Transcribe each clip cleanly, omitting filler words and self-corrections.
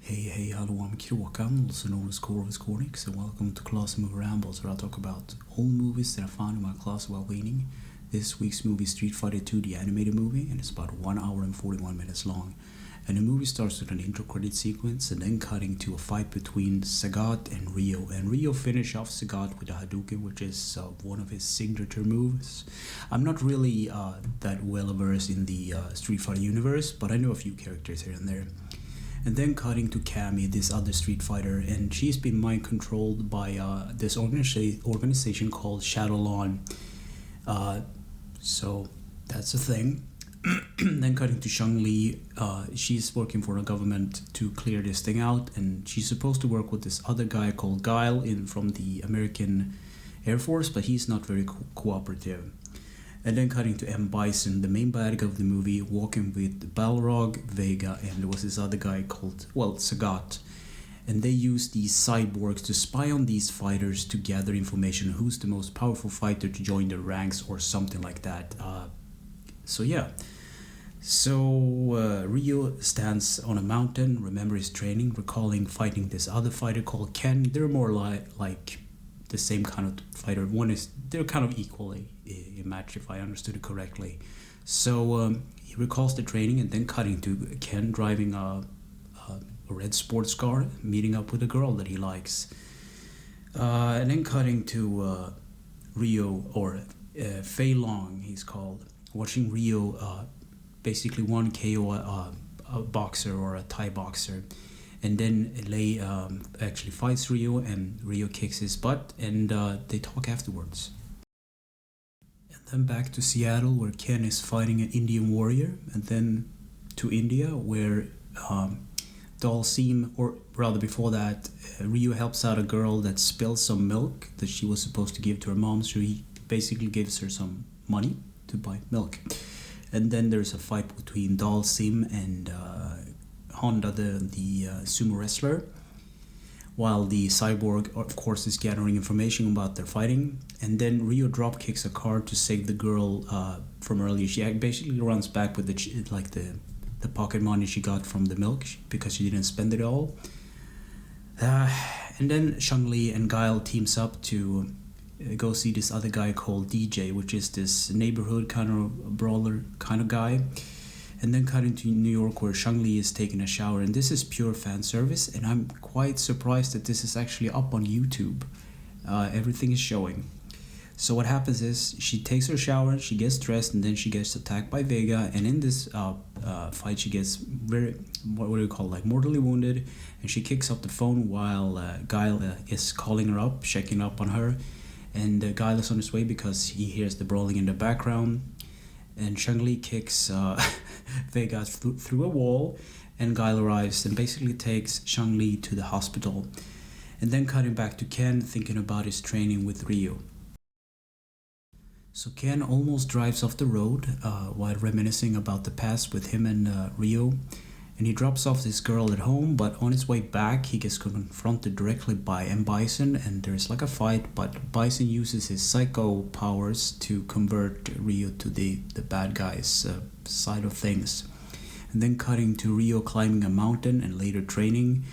Hey, hello, I'm Kråkan, also known as Cornix, and welcome to Class Movie Rambles, where I talk about all movies that I found in my class while waiting. This week's movie is Street Fighter 2, the animated movie, and it's about 1 hour and 41 minutes long. And the movie starts with an intro credit sequence and then cutting to a fight between Sagat and Ryo. And Ryo finished off Sagat with a Hadouken, which is one of his signature moves. I'm not really that well versed in the Street Fighter universe, but I know a few characters here and there. And then cutting to Cammy, this other Street Fighter, and she's been mind controlled by this organization called Shadowlawn. So that's a thing. Then cutting to Shang-Li, she's working for the government to clear this thing out, and she's supposed to work with this other guy called Guile from the American Air Force, but he's not very cooperative. And then cutting to M. Bison, the main bad guy of the movie, walking with Balrog, Vega, and there was this other guy called, Sagat. And they use these cyborgs to spy on these fighters to gather information on who's the most powerful fighter to join their ranks or something like that. So Ryo stands on a mountain, remember his training, recalling fighting this other fighter called Ken. They're more like the same kind of fighter. They're kind of equally a match, if I understood it correctly. So he recalls the training, and then cutting to Ken driving a red sports car, meeting up with a girl that he likes. And then cutting to Ryo, or Fei Long he's called, watching Ryo basically one KO a boxer or a Thai boxer. And then Lei actually fights Ryo, and Ryo kicks his butt, and they talk afterwards. And then back to Seattle, where Ken is fighting an Indian warrior, and then to India, where Dalsim, or rather before that, Ryo helps out a girl that spilled some milk that she was supposed to give to her mom, so he basically gives her some money to buy milk. And then there's a fight between Dalsim and Honda, the sumo wrestler, while the cyborg, of course, is gathering information about their fighting. And then Ryo drop kicks a car to save the girl from earlier. She basically runs back with the pocket money she got from the milk because she didn't spend it all. And then Shang-Li and Guile teams up to go see this other guy called DJ, which is this neighborhood kind of brawler kind of guy. And then cutting to New York, where Shang-Li is taking a shower, and this is pure fan service, and I'm quite surprised that this is actually up on YouTube. Everything is showing. So what happens is she takes her shower, she gets dressed, and then she gets attacked by Vega, and in this fight she gets mortally wounded, and she kicks up the phone while Guile is calling her up, checking up on her, and Guile is on his way because he hears the brawling in the background. And Shang-Li kicks Vega through a wall, and Guile arrives and basically takes Shang-Li to the hospital. And then cutting back to Ken, thinking about his training with Ryo. So Ken almost drives off the road while reminiscing about the past with him and Ryo. And he drops off this girl at home, but on his way back he gets confronted directly by M. Bison, and there's like a fight, but Bison uses his psycho powers to convert Ryo to the bad guy's side of things. And then cutting to Ryo climbing a mountain and later training,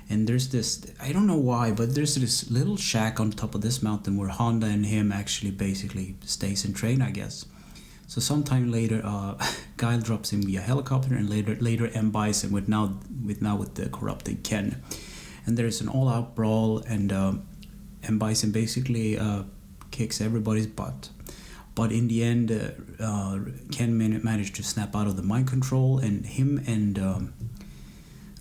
and there's this, I don't know why, but there's this little shack on top of this mountain where Honda and him actually basically stays and train, I guess. So sometime later, Guile drops in via helicopter, and later M. Bison with the corrupted Ken, and there's an all-out brawl, and M. Bison basically kicks everybody's butt. But in the end, Ken managed to snap out of the mind control, and him and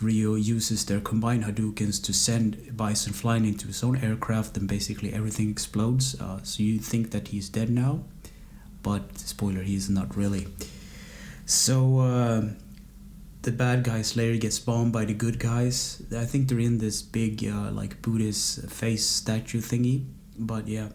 Ryo uses their combined Hadoukens to send Bison flying into his own aircraft, and basically everything explodes. So you think that he's dead now, but spoiler, he's not really. So the bad guy Slayer gets bombed by the good guys. I think they're in this big Buddhist face statue thingy. But yeah,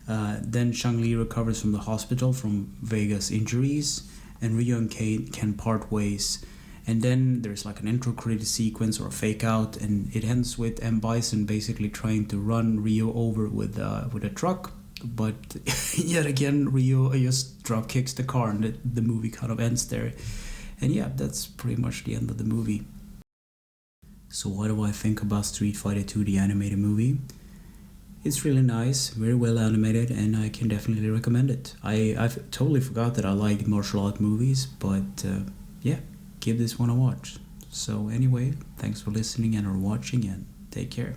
then Shang-Li recovers from the hospital from Vega's injuries, and Ryo and Kate can part ways. And then there's like an intro credit sequence or a fake out, and it ends with M. Bison basically trying to run Ryo over with a truck. But yet again, Ryo just drop kicks the car, and the movie kind of ends there. And yeah, that's pretty much the end of the movie. So what do I think about Street Fighter 2, the animated movie? It's really nice, very well animated, and I can definitely recommend it. I've totally forgot that I like martial art movies, but yeah, give this one a watch. So anyway, thanks for listening and or watching, and take care.